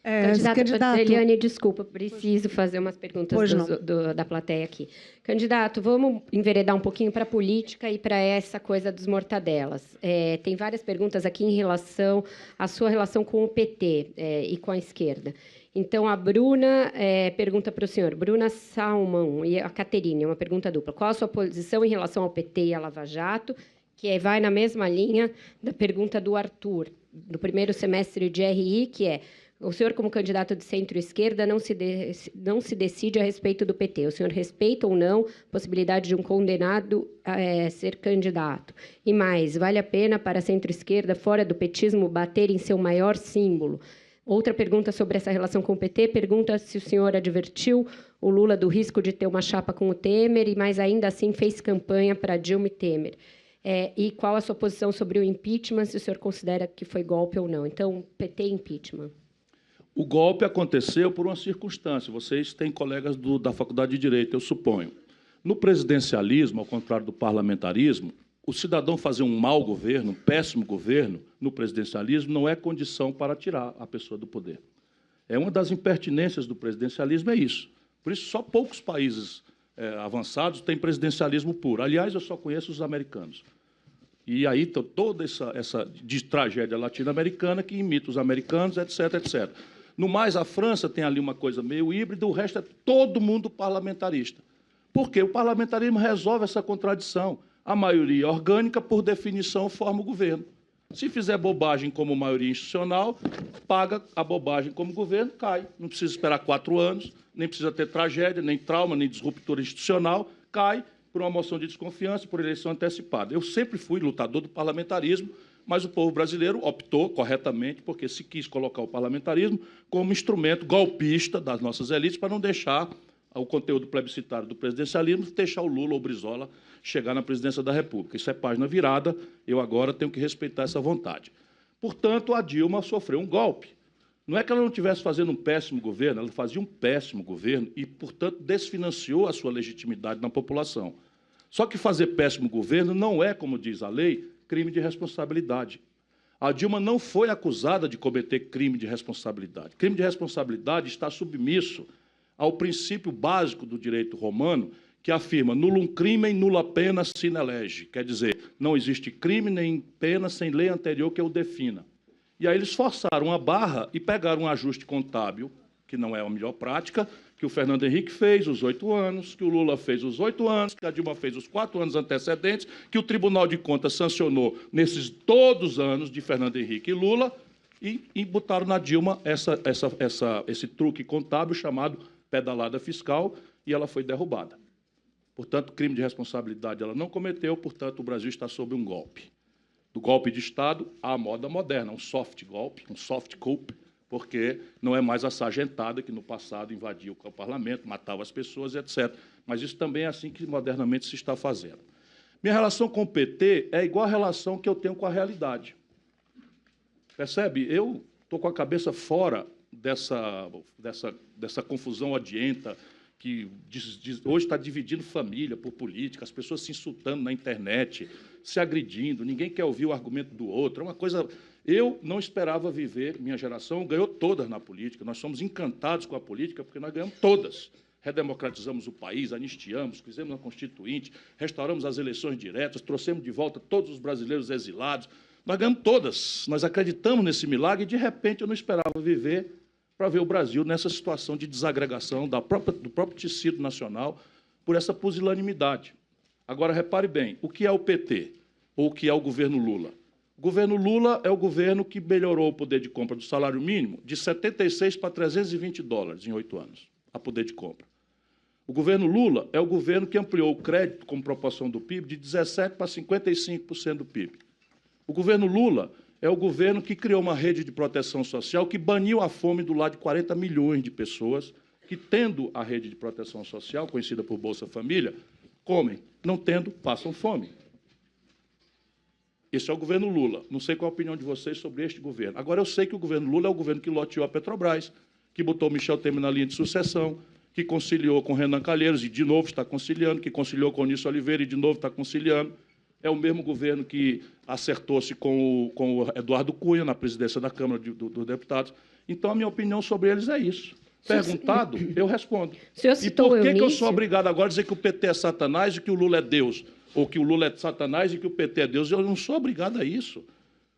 Candidato. Eliane, desculpa, preciso fazer umas perguntas da plateia aqui. Candidato, vamos enveredar um pouquinho para a política e para essa coisa dos mortadelas. Tem várias perguntas aqui em relação à sua relação com o PT e com a esquerda. Então, a Bruna pergunta para o senhor, Bruna Salmão e a Caterine, uma pergunta dupla. Qual a sua posição em relação ao PT e à Lava Jato? Que vai na mesma linha da pergunta do Arthur, do primeiro semestre de RI, que é: o senhor, como candidato de centro-esquerda, não se decide a respeito do PT. O senhor respeita ou não a possibilidade de um condenado ser candidato? E mais, vale a pena para a centro-esquerda, fora do petismo, bater em seu maior símbolo? Outra pergunta sobre essa relação com o PT, pergunta se o senhor advertiu o Lula do risco de ter uma chapa com o Temer, mas ainda assim fez campanha para Dilma e Temer. E qual a sua posição sobre o impeachment, se o senhor considera que foi golpe ou não? Então, PT e impeachment. O golpe aconteceu por uma circunstância. Vocês têm colegas da Faculdade de Direito, eu suponho. No presidencialismo, ao contrário do parlamentarismo, o cidadão fazer um mau governo, um péssimo governo, no presidencialismo, não é condição para tirar a pessoa do poder. Uma das impertinências do presidencialismo é isso. Por isso, só poucos países avançados têm presidencialismo puro. Aliás, eu só conheço os americanos. E aí toda essa tragédia latino-americana que imita os americanos, etc., etc. No mais, a França tem ali uma coisa meio híbrida, o resto é todo mundo parlamentarista. Por quê? O parlamentarismo resolve essa contradição. A maioria orgânica, por definição, forma o governo. Se fizer bobagem como maioria institucional, paga a bobagem como governo, cai. Não precisa esperar 4 anos, nem precisa ter tragédia, nem trauma, nem disruptura institucional, cai por uma moção de desconfiança, por eleição antecipada. Eu sempre fui lutador do parlamentarismo, mas o povo brasileiro optou corretamente, porque se quis colocar o parlamentarismo como instrumento golpista das nossas elites para não deixar o conteúdo plebiscitário do presidencialismo, deixar o Lula ou o Brizola chegar na presidência da República. Isso é página virada, eu agora tenho que respeitar essa vontade. Portanto, a Dilma sofreu um golpe. Não é que ela não estivesse fazendo um péssimo governo, ela fazia um péssimo governo e, portanto, desfinanciou a sua legitimidade na população. Só que fazer péssimo governo não é, como diz a lei, crime de responsabilidade. A Dilma não foi acusada de cometer crime de responsabilidade. Crime de responsabilidade está submisso ao princípio básico do direito romano, que afirma nullum crimen, nulla pena sine lege. Quer dizer, não existe crime nem pena sem lei anterior que o defina. E aí eles forçaram a barra e pegaram um ajuste contábil, que não é a melhor prática, que o Fernando Henrique fez os 8 anos, que o Lula fez os 8 anos, que a Dilma fez os 4 anos antecedentes, que o Tribunal de Contas sancionou nesses todos os anos de Fernando Henrique e Lula, e botaram na Dilma esse truque contábil chamado pedalada fiscal, e ela foi derrubada. Portanto, crime de responsabilidade ela não cometeu, portanto, o Brasil está sob um golpe. Do golpe de Estado à moda moderna, um soft golpe, um soft coup, porque não é mais a sargentada que no passado invadia o parlamento, matava as pessoas, etc. Mas isso também é assim que modernamente se está fazendo. Minha relação com o PT é igual à relação que eu tenho com a realidade. Percebe? Eu estou com a cabeça fora dessa confusão odienta que hoje está dividindo família por política, as pessoas se insultando na internet, se agredindo, ninguém quer ouvir o argumento do outro. É uma coisa... Eu não esperava viver, minha geração ganhou todas na política, nós somos encantados com a política porque nós ganhamos todas. Redemocratizamos o país, anistiamos, fizemos uma constituinte, restauramos as eleições diretas, trouxemos de volta todos os brasileiros exilados. Nós ganhamos todas, nós acreditamos nesse milagre e, de repente, eu não esperava viver para ver o Brasil nessa situação de desagregação do próprio tecido nacional por essa pusilanimidade. Agora, repare bem, o que é o PT ou o que é o governo Lula? O governo Lula é o governo que melhorou o poder de compra do salário mínimo de 76 para 320 dólares em 8 anos, a poder de compra. O governo Lula é o governo que ampliou o crédito como proporção do PIB de 17% para 55% do PIB. O governo Lula é o governo que criou uma rede de proteção social que baniu a fome do lar de 40 milhões de pessoas que, tendo a rede de proteção social, conhecida por Bolsa Família, comem, não tendo, passam fome. Esse é o governo Lula. Não sei qual a opinião de vocês sobre este governo. Agora, eu sei que o governo Lula é o governo que loteou a Petrobras, que botou Michel Temer na linha de sucessão, que conciliou com Renan Calheiros e, de novo, está conciliando, que conciliou com Onísio Oliveira e, de novo, está conciliando. É o mesmo governo que acertou-se com o Eduardo Cunha na presidência da Câmara dos Deputados. Então, a minha opinião sobre eles é isso. Perguntado, eu respondo. E por que eu sou obrigado agora a dizer que o PT é Satanás e que o Lula é Deus? Ou que o Lula é Satanás e que o PT é Deus? Eu não sou obrigado a isso.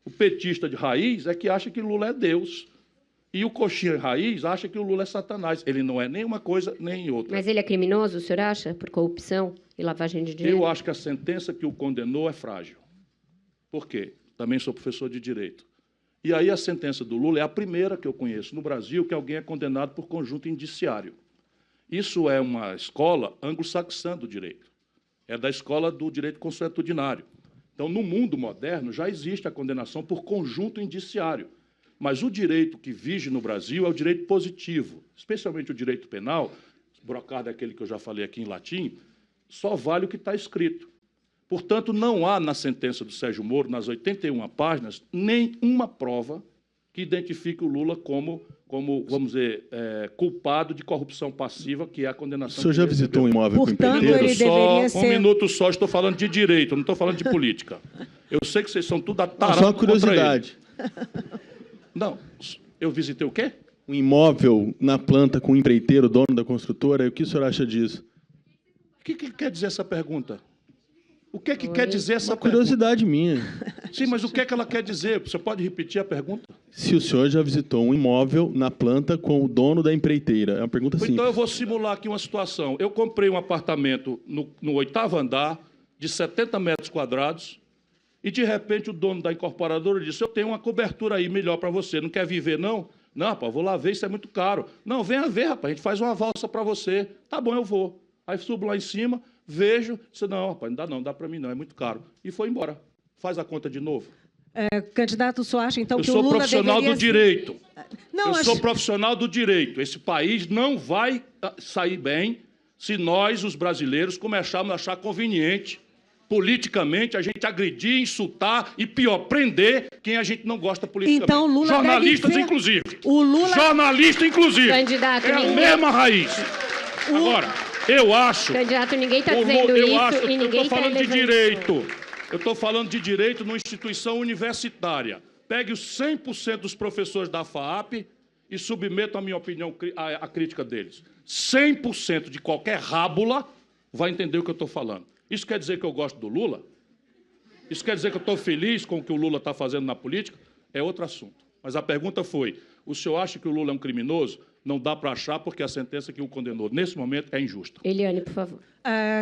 O petista de raiz é que acha que o Lula é Deus. E o coxinha de raiz acha que o Lula é Satanás. Ele não é nem uma coisa nem outra. Mas ele é criminoso, o senhor acha? Por corrupção e lavagem de dinheiro? Eu acho que a sentença que o condenou é frágil. Por quê? Também sou professor de Direito. E aí a sentença do Lula é a primeira que eu conheço no Brasil que alguém é condenado por conjunto indiciário. Isso é uma escola anglo-saxã do direito. É da escola do direito consuetudinário. Então, no mundo moderno, já existe a condenação por conjunto indiciário. Mas o direito que vige no Brasil é o direito positivo, especialmente o direito penal, brocado é aquele que eu já falei aqui em latim, só vale o que está escrito. Portanto, não há na sentença do Sérgio Moro, nas 81 páginas, nenhuma prova que identifique o Lula como vamos dizer, culpado de corrupção passiva, que é a condenação. O senhor já visitou um imóvel com empreiteiro? Um minuto só, estou falando de direito, não estou falando de política. Eu sei que vocês são tudo atarados. Só uma curiosidade. Não, eu visitei o quê? Um imóvel na planta com um empreiteiro, dono da construtora. O que o senhor acha disso? O que quer dizer essa pergunta? O que quer dizer essa pergunta? Curiosidade minha. Sim, mas o que ela quer dizer? Você pode repetir a pergunta? Se o senhor já visitou um imóvel na planta com o dono da empreiteira. É uma pergunta simples. Então eu vou simular aqui uma situação. Eu comprei um apartamento no 8º andar, de 70 metros quadrados, e, de repente, o dono da incorporadora disse, eu tenho uma cobertura aí melhor para você, não quer viver, não? Não, rapaz, vou lá ver, isso é muito caro. Não, venha ver, rapaz, a gente faz uma valsa para você. Tá bom, eu vou. Aí subo lá em cima, vejo, disse, não, rapaz, não dá para mim não, é muito caro. E foi embora. Faz a conta de novo. Candidato, o senhor acha, então, que o Lula Eu sou profissional do direito. Não, sou profissional do direito. Esse país não vai sair bem se nós, os brasileiros, começarmos a achar conveniente, politicamente, a gente agredir, insultar e, pior, prender quem a gente não gosta politicamente. Então, Lula jornalistas, deve ser... inclusive. O Lula... Jornalista, inclusive. Candidato, é a mesma raiz. Agora, eu acho... Candidato, ninguém está dizendo isso e ninguém está falando de direito. Eu estou falando de direito numa instituição universitária. Pegue os 100% dos professores da FAAP e submetam a minha opinião, a crítica deles. 100% de qualquer rábula vai entender o que eu estou falando. Isso quer dizer que eu gosto do Lula? Isso quer dizer que eu estou feliz com o que o Lula está fazendo na política? É outro assunto. Mas a pergunta foi, o senhor acha que o Lula é um criminoso? Não dá para achar, porque a sentença que o condenou, nesse momento, é injusta. Eliane, por favor.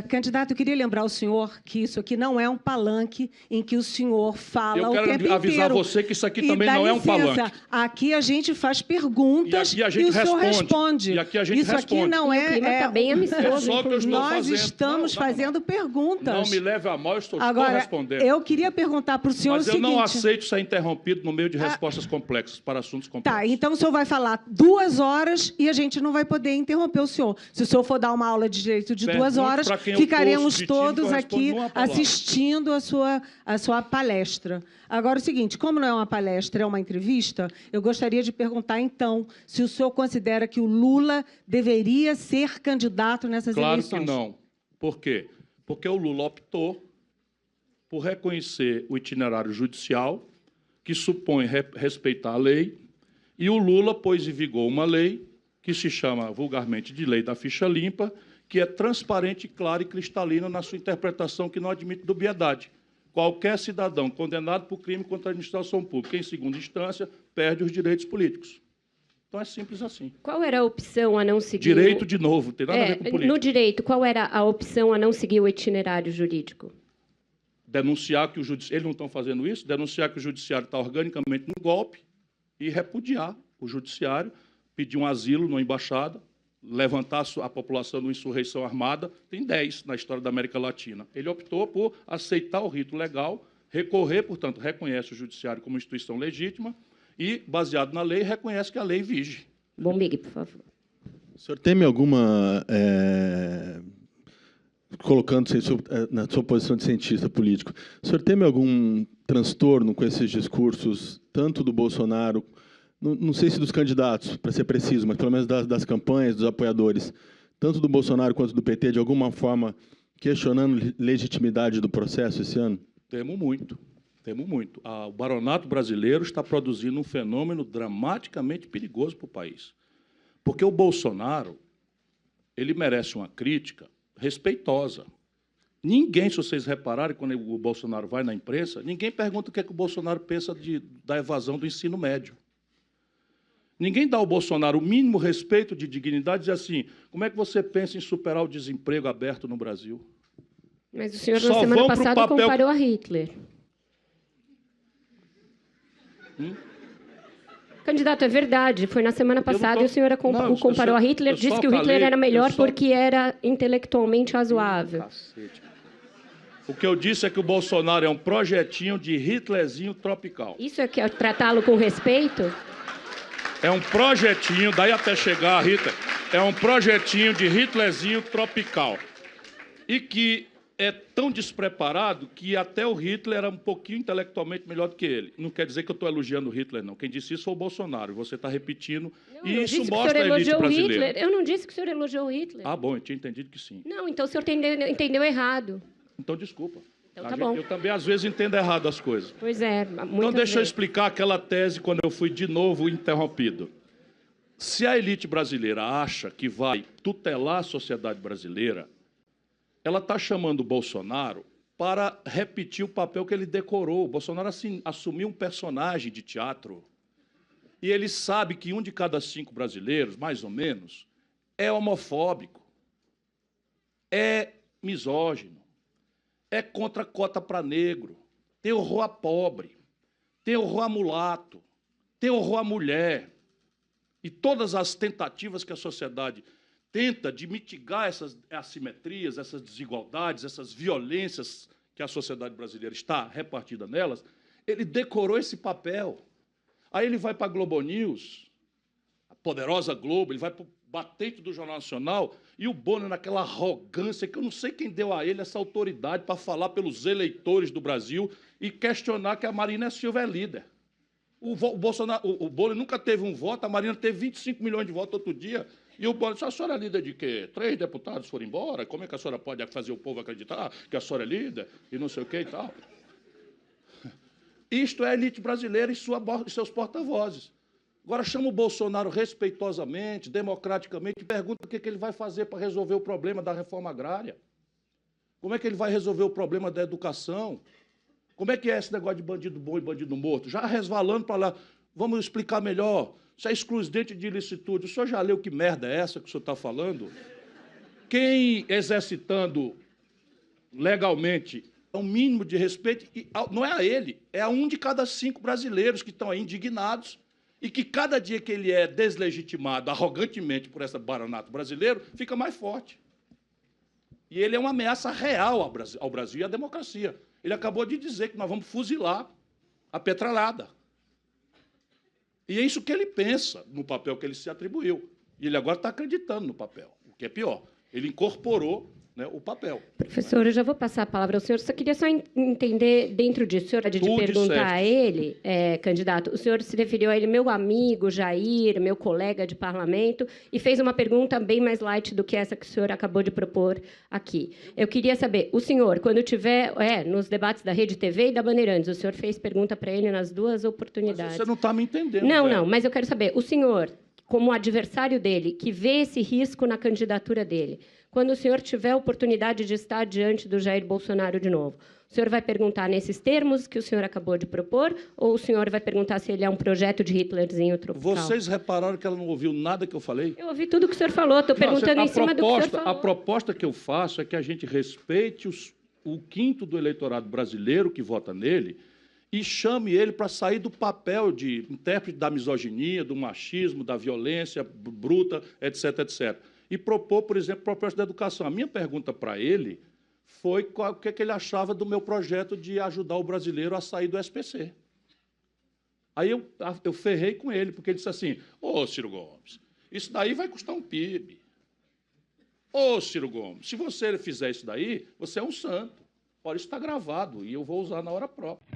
Candidato, eu queria lembrar ao senhor que isso aqui não é um palanque em que o senhor fala o tempo inteiro. Eu quero avisar você que isso aqui também não é um palanque. Aqui a gente faz perguntas e o senhor responde. E aqui a gente isso responde. Aqui não é... O clima está bem amistoso. É só que eu estou Nós fazendo. estamos fazendo perguntas. Não me leve a mal, eu estou respondendo. Eu queria perguntar para o senhor o seguinte... Mas eu não aceito ser interrompido no meio de respostas complexas para assuntos complexos. Tá, então o senhor vai falar 2 horas e a gente não vai poder interromper o senhor. Se o senhor for dar uma aula de direito de 2 horas, ficaremos todos aqui assistindo a sua palestra. Agora, o seguinte, como não é uma palestra, é uma entrevista, eu gostaria de perguntar, então, se o senhor considera que o Lula deveria ser candidato nessas eleições. Claro que não. Por quê? Porque o Lula optou por reconhecer o itinerário judicial, que supõe respeitar a lei, e o Lula pôs em vigor uma lei que se chama vulgarmente de Lei da Ficha Limpa, que é transparente, clara e cristalina na sua interpretação, que não admite dubiedade. Qualquer cidadão condenado por crime contra a administração pública, em segunda instância, perde os direitos políticos. Então, é simples assim. Qual era a opção a não seguir... Direito, de novo, não tem nada a ver com política. No direito, qual era a opção a não seguir o itinerário jurídico? Denunciar que o judiciário... Eles não estão fazendo isso? Denunciar que o judiciário está organicamente no golpe e repudiar o judiciário, pedir um asilo na embaixada, levantar a população de uma insurreição armada, tem 10 na história da América Latina. Ele optou por aceitar o rito legal, recorrer, portanto, reconhece o judiciário como instituição legítima e, baseado na lei, reconhece que a lei vige. Bombig, por favor. O senhor teme alguma... colocando-se na sua posição de cientista político, o senhor teme algum transtorno com esses discursos, tanto do Bolsonaro, não sei se dos candidatos, para ser preciso, mas pelo menos das campanhas, dos apoiadores, tanto do Bolsonaro quanto do PT, de alguma forma questionando legitimidade do processo esse ano? Temo muito, temo muito. O baronato brasileiro está produzindo um fenômeno dramaticamente perigoso para o país. Porque o Bolsonaro, ele merece uma crítica respeitosa. Ninguém, se vocês repararem, quando o Bolsonaro vai na imprensa, ninguém pergunta o que é que o Bolsonaro pensa da evasão do ensino médio. Ninguém dá ao Bolsonaro o mínimo respeito de dignidade e diz assim, como é que você pensa em superar o desemprego aberto no Brasil? Mas o senhor, na semana passada, comparou a Hitler. Candidato, é verdade. Foi na semana passada e o senhor comparou a Hitler, disse que o Hitler era melhor porque era intelectualmente razoável. O que eu disse é que o Bolsonaro é um projetinho de Hitlerzinho tropical. Isso é que é tratá-lo com respeito? É um projetinho, daí até chegar a Hitler, é um projetinho de Hitlerzinho tropical. E que é tão despreparado que até o Hitler era um pouquinho intelectualmente melhor do que ele. Não quer dizer que eu estou elogiando o Hitler, não. Quem disse isso foi o Bolsonaro. Você está repetindo. Não, e isso mostra a elite brasileira. Hitler. Eu não disse que o senhor elogiou o Hitler. Ah, bom, eu tinha entendido que sim. Não, então o senhor entendeu errado. Então, desculpa. Então, tá bom. Eu também, às vezes, entendo errado as coisas. Pois é, então, deixa eu explicar aquela tese quando eu fui de novo interrompido. Se a elite brasileira acha que vai tutelar a sociedade brasileira, ela está chamando o Bolsonaro para repetir o papel que ele decorou. O Bolsonaro assumiu um personagem de teatro e ele sabe que 1 de cada 5 brasileiros, mais ou menos, é homofóbico, é misógino, é contra a cota para negro, tem horror a pobre, tem horror a mulato, tem horror a mulher. E todas as tentativas que a sociedade tenta de mitigar essas assimetrias, essas desigualdades, essas violências que a sociedade brasileira está repartida nelas, ele decorou esse papel. Aí ele vai para a Globo News, a poderosa Globo, ele vai para o batente do Jornal Nacional, e o Bonner, naquela arrogância, que eu não sei quem deu a ele essa autoridade para falar pelos eleitores do Brasil e questionar que a Marina Silva é líder. O Bonner nunca teve um voto, a Marina teve 25 milhões de votos outro dia, e o Bonner disse, a senhora é líder de quê? 3 deputados foram embora? Como é que a senhora pode fazer o povo acreditar que a senhora é líder? E não sei o quê e tal. Isto é a elite brasileira e seus porta-vozes. Agora chama o Bolsonaro respeitosamente, democraticamente, e pergunta o que ele vai fazer para resolver o problema da reforma agrária. Como é que ele vai resolver o problema da educação? Como é que é esse negócio de bandido bom e bandido morto? Já resvalando para lá, vamos explicar melhor. Isso é excludente de ilicitude. O senhor já leu que merda é essa que o senhor está falando? Quem exercitando legalmente um mínimo de respeito, não é a ele, é a 1 de cada 5 brasileiros que estão aí indignados e que cada dia que ele é deslegitimado arrogantemente por esse baronato brasileiro, fica mais forte. E ele é uma ameaça real ao Brasil e à democracia. Ele acabou de dizer que nós vamos fuzilar a petralhada. E é isso que ele pensa no papel que ele se atribuiu. E ele agora está acreditando no papel, o que é pior. Ele incorporou, né, o papel. Professor, eu já vou passar a palavra ao senhor. Só queria só entender dentro disso. O senhor de perguntar a ele, candidato, o senhor se referiu a ele, meu amigo Jair, meu colega de parlamento, e fez uma pergunta bem mais light do que essa que o senhor acabou de propor aqui. Eu queria saber, o senhor, quando tiver nos debates da Rede TV e da Bandeirantes, o senhor fez pergunta para ele nas 2 oportunidades. Mas você não está me entendendo. Não, mas eu quero saber, o senhor, como adversário dele, que vê esse risco na candidatura dele, quando o senhor tiver a oportunidade de estar diante do Jair Bolsonaro de novo, o senhor vai perguntar nesses termos que o senhor acabou de propor, ou o senhor vai perguntar se ele é um projeto de Hitlerzinho tropical? Vocês repararam que ela não ouviu nada que eu falei? Eu ouvi tudo que o senhor falou, estou perguntando em cima do que o senhor falou. A proposta que eu faço é que a gente respeite o quinto do eleitorado brasileiro que vota nele e chame ele para sair do papel de intérprete da misoginia, do machismo, da violência bruta, etc., etc., e propor, por exemplo, proposta da educação. A minha pergunta para ele foi o que ele achava do meu projeto de ajudar o brasileiro a sair do SPC. Aí eu ferrei com ele, porque ele disse assim, ô, Ciro Gomes, isso daí vai custar um PIB. Ô, Ciro Gomes, se você fizer isso daí, você é um santo. Olha, isso está gravado e eu vou usar na hora própria.